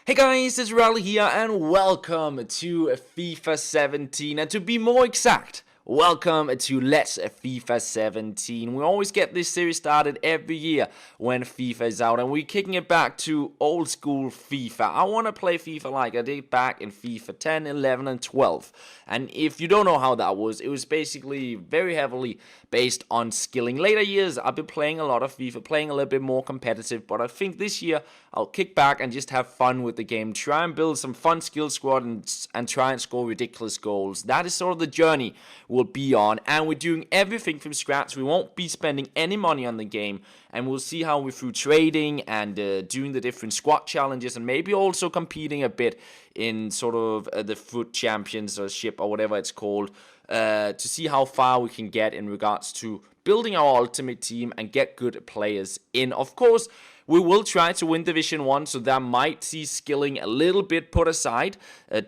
Hey guys, it's FifaRalle here and welcome to FIFA 17, and to be more exact, welcome to Let's FIFA 17. We always get this series started every year when FIFA is out, and we're kicking it back to old school FIFA. I want to play FIFA like I did back in FIFA 10, 11 and 12. And if you don't know how that was, it was basically very heavily based on skilling. Later years, I've been playing a lot of FIFA, playing a little bit more competitive, but I think this year I'll kick back and just have fun with the game, try and build some fun skill squad and try and score ridiculous goals. That is sort of the journey we'll be on, and we're doing everything from scratch. We won't be spending any money on the game, and we'll see how we through trading and doing the different squad challenges, and maybe also competing a bit in sort of the FUT Championship or whatever it's called, to see how far we can get in regards to building our ultimate team and get good players in. Of course, we will try to win Division 1, so that might see skilling a little bit put aside,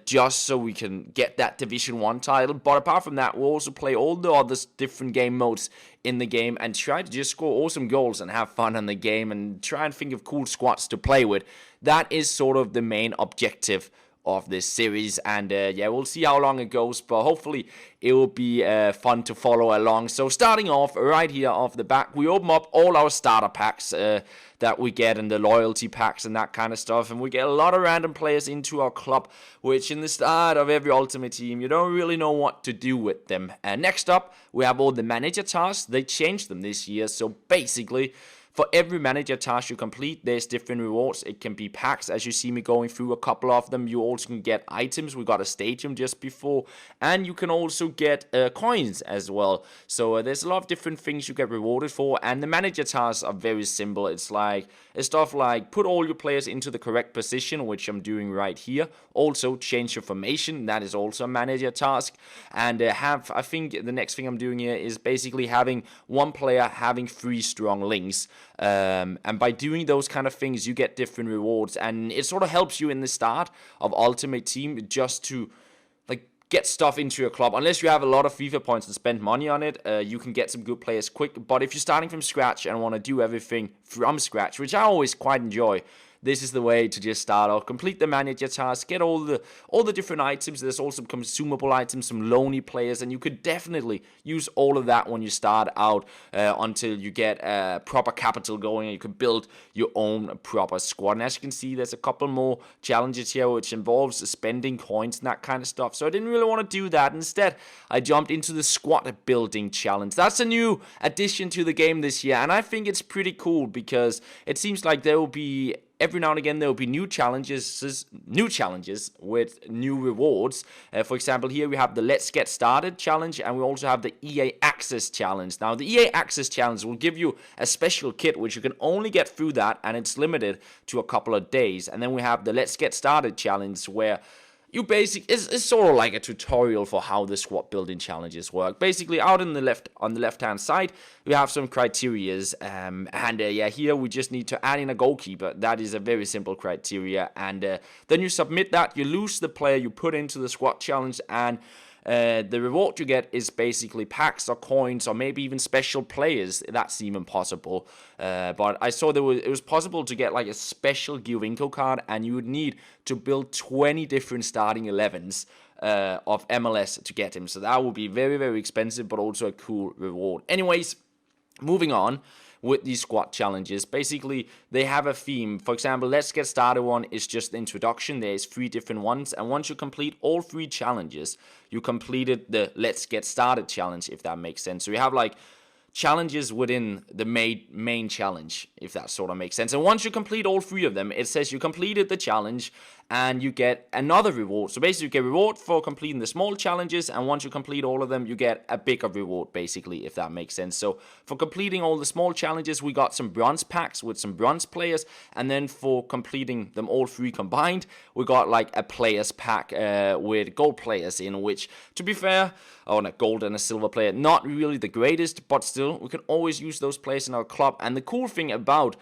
just so we can get that Division 1 title. But apart from that, we'll also play all the other different game modes in the game and try to just score awesome goals and have fun in the game and try and think of cool squads to play with. That is sort of the main objective of this series, and yeah, we'll see how long it goes, but hopefully it will be fun to follow along. So starting off right here off the back, we open up all our starter packs that we get, and the loyalty packs and that kind of stuff, and we get a lot of random players into our club, which in the start of every ultimate team you don't really know what to do with them. And next up, we have all the manager tasks. They changed them this year, so basically for every manager task you complete, there's different rewards. It can be packs, as you see me going through a couple of them. You also can get items. We got a stadium just before. And you can also get coins as well. So there's a lot of different things you get rewarded for. And the manager tasks are very simple. It's stuff like put all your players into the correct position, which I'm doing right here. Also change your formation. That is also a manager task. And I think the next thing I'm doing here is basically having one player having 3 strong links. And by doing those kind of things, you get different rewards, and it sort of helps you in the start of Ultimate Team just to get stuff into your club. Unless you have a lot of FIFA points and spend money on it, you can get some good players quick. But if you're starting from scratch and want to do everything from scratch, which I always quite enjoy, this is the way to just start off. Complete the manager task, get all the different items. There's also some consumable items, some lonely players, and you could definitely use all of that when you start out until you get proper capital going and you can build your own proper squad. And as you can see, there's a couple more challenges here which involves spending coins and that kind of stuff. So I didn't really want to do that. Instead, I jumped into the squad building challenge. That's a new addition to the game this year, and I think it's pretty cool because it seems like there will be every now and again there will be new challenges with new rewards. For example, here we have the Let's Get Started challenge, and we also have the EA Access challenge. Now, the EA Access challenge will give you a special kit, which you can only get through that, and it's limited to a couple of days. And then we have the Let's Get Started challenge, where it's sort of like a tutorial for how the squad building challenges work. Basically, out on the left hand side, we have some criterias, and yeah, here we just need to add in a goalkeeper. That is a very simple criteria, and then you submit that. You lose the player you put into the squad challenge, and the reward you get is basically packs or coins or maybe even special players. That's even possible. But I saw it was possible to get like a special Giovinco card, and you would need to build 20 different starting 11s of MLS to get him. So that would be very, very expensive, but also a cool reward. Anyways, moving on with these squad challenges. Basically, they have a theme. For example, Let's Get Started one is just the introduction. There's 3 different ones, and once you complete all 3 challenges, you completed the Let's Get Started challenge, if that makes sense. So you have like challenges within the main challenge, if that sort of makes sense. And once you complete all 3 of them, it says you completed the challenge and you get another reward. So basically you get reward for completing the small challenges, and once you complete all of them, you get a bigger reward, basically, if that makes sense. So for completing all the small challenges, we got some bronze packs with some bronze players, and then for completing them all 3 combined, we got like a players pack with gold players in, which, to be fair, a gold and a silver player, not really the greatest, but still, we can always use those players in our club. And the cool thing about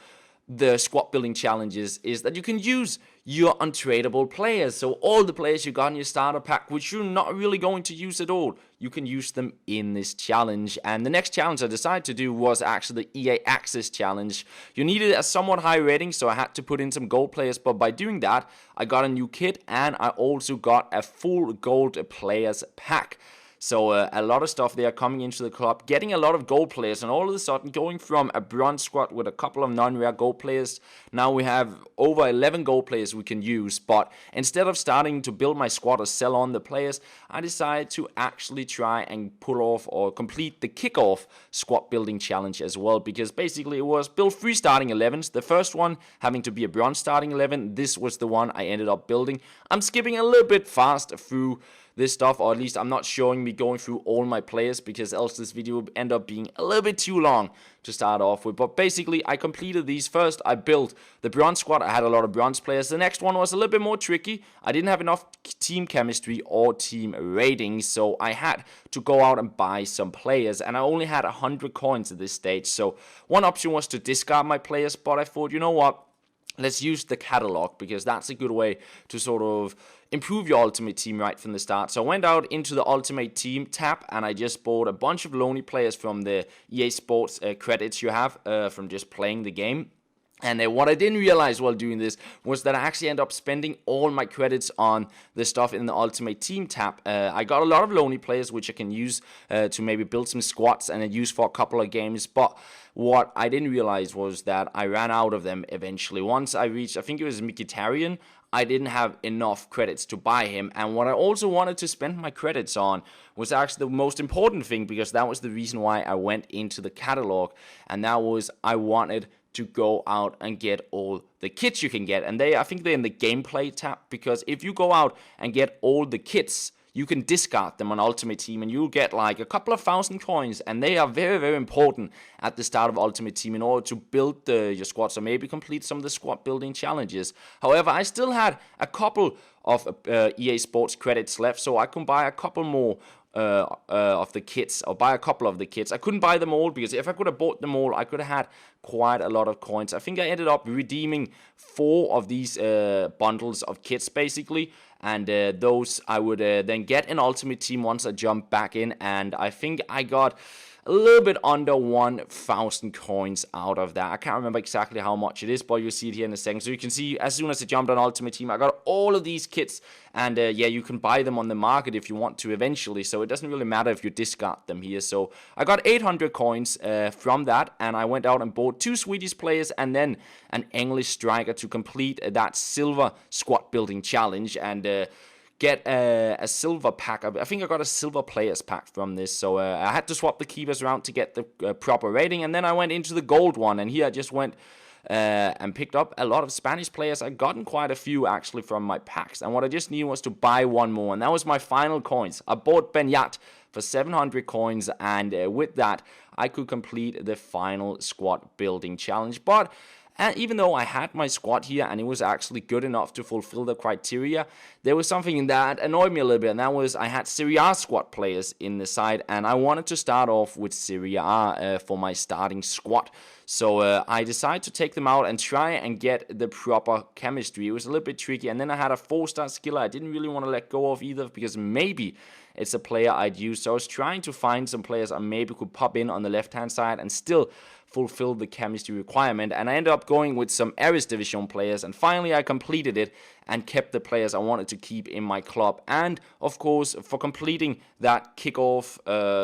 the squad building challenges is that you can use your untradeable players. So all the players you got in your starter pack, which you're not really going to use at all, you can use them in this challenge. And the next challenge I decided to do was actually the EA Access Challenge. You needed a somewhat high rating, so I had to put in some gold players, but by doing that, I got a new kit, and I also got a full gold players pack. So a lot of stuff there coming into the club, getting a lot of gold players, and all of a sudden going from a bronze squad with a couple of non-rare gold players, now we have over 11 gold players we can use. But instead of starting to build my squad or sell on the players, I decided to actually try and pull off or complete the kickoff squad building challenge as well, because basically it was build 3 starting 11s. The first one having to be a bronze starting 11. This was the one I ended up building. I'm skipping a little bit fast through this stuff, or at least I'm not showing me going through all my players, because else this video would end up being a little bit too long to start off with. But basically, I completed these. First, I built the bronze squad. I had a lot of bronze players. The next one was a little bit more tricky. I didn't have enough team chemistry or team ratings, so I had to go out and buy some players, and I only had 100 coins at this stage. So one option was to discard my players, but I thought, you know what, let's use the catalog, because that's a good way to sort of improve your ultimate team right from the start. So I went out into the ultimate team tab, and I just bought a bunch of lonely players from the EA Sports credits you have from just playing the game. And what I didn't realize while doing this was that I actually ended up spending all my credits on the stuff in the Ultimate Team tab. I got a lot of lonely players, which I can use to maybe build some squads and use for a couple of games. But what I didn't realize was that I ran out of them eventually. Once I reached, I think it was Mkhitaryan, I didn't have enough credits to buy him. And what I also wanted to spend my credits on was actually the most important thing, because that was the reason why I went into the catalog. And that was, I wanted to go out and get all the kits you can get. And I think they're in the gameplay tab, because if you go out and get all the kits, you can discard them on Ultimate Team, and you'll get like a couple of thousand coins, and they are very, very important at the start of Ultimate Team in order to build your squad, so maybe complete some of the squad building challenges. However, I still had a couple of EA Sports credits left, so I can buy a couple more of the kits, or buy a couple of the kits. I couldn't buy them all, because if I could have bought them all, I could have had quite a lot of coins. I think I ended up redeeming 4 of these bundles of kits basically, and those I would then get in Ultimate Team once I jump back in, and I think I got a little bit under 1,000 coins out of that. I can't remember exactly how much it is, but you'll see it here in a second. So you can see, as soon as I jumped on Ultimate Team, I got all of these kits, and yeah, you can buy them on the market if you want to eventually, so it doesn't really matter if you discard them here. So I got 800 coins from that, and I went out and bought 2 Swedish players and then an English striker to complete that silver squad building challenge, and get a silver pack. I think I got a silver players pack from this, so I had to swap the keepers around to get the proper rating, and then I went into the gold one, and here I just went and picked up a lot of Spanish players. I've gotten quite a few actually from my packs, and what I just needed was to buy one more, and that was my final coins. I bought Benyat for 700 coins, and with that I could complete the final squad building challenge. But even though I had my squad here and it was actually good enough to fulfill the criteria, there was something that annoyed me a little bit, and that was I had Serie A squad players in the side, and I wanted to start off with Serie A for my starting squad. So I decided to take them out and try and get the proper chemistry. It was a little bit tricky, and then I had a 4-star skiller I didn't really want to let go of either, because maybe it's a player I'd use. So I was trying to find some players I maybe could pop in on the left-hand side and still fulfill the chemistry requirement, and I ended up going with some Aris Division players, and finally I completed it and kept the players I wanted to keep in my club. And of course, for completing that kickoff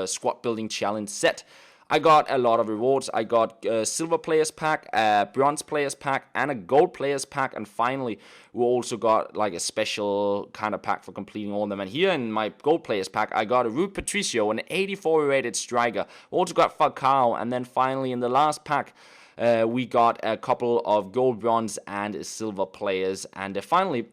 squad building challenge set, I got a lot of rewards. I got a silver players pack, a bronze players pack, and a gold players pack. And finally, we also got like a special kind of pack for completing all of them. And here in my gold players pack, I got a Rui Patricio, an 84 rated striker. We also got Falcao. And then finally, in the last pack, we got a couple of gold, bronze, and silver players. And finally,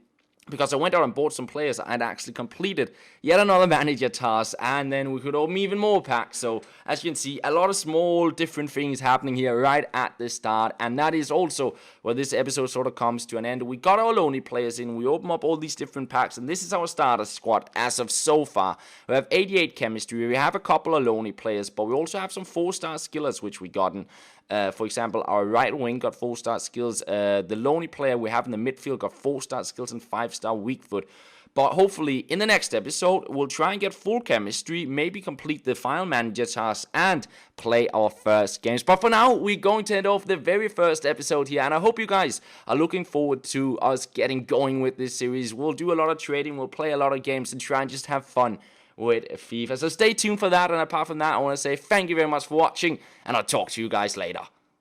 because I went out and bought some players, I'd actually completed yet another manager task, and then we could open even more packs. So as you can see, a lot of small different things happening here right at the start, and that is also where this episode sort of comes to an end. We got our lonely players in, we open up all these different packs, and this is our starter squad as of so far. We have 88 chemistry, we have a couple of lonely players, but we also have some 4-star skillers which we gotten. For example, our right wing got 4-star skills. The lonely player we have in the midfield got 4-star skills and 5-star weak foot. But hopefully, in the next episode, we'll try and get full chemistry, maybe complete the final manager task, and play our first games. But for now, we're going to end off the very first episode here, and I hope you guys are looking forward to us getting going with this series. We'll do a lot of trading, we'll play a lot of games, and try and just have fun with FIFA. So stay tuned for that, and apart from that, I want to say thank you very much for watching, and I'll talk to you guys later.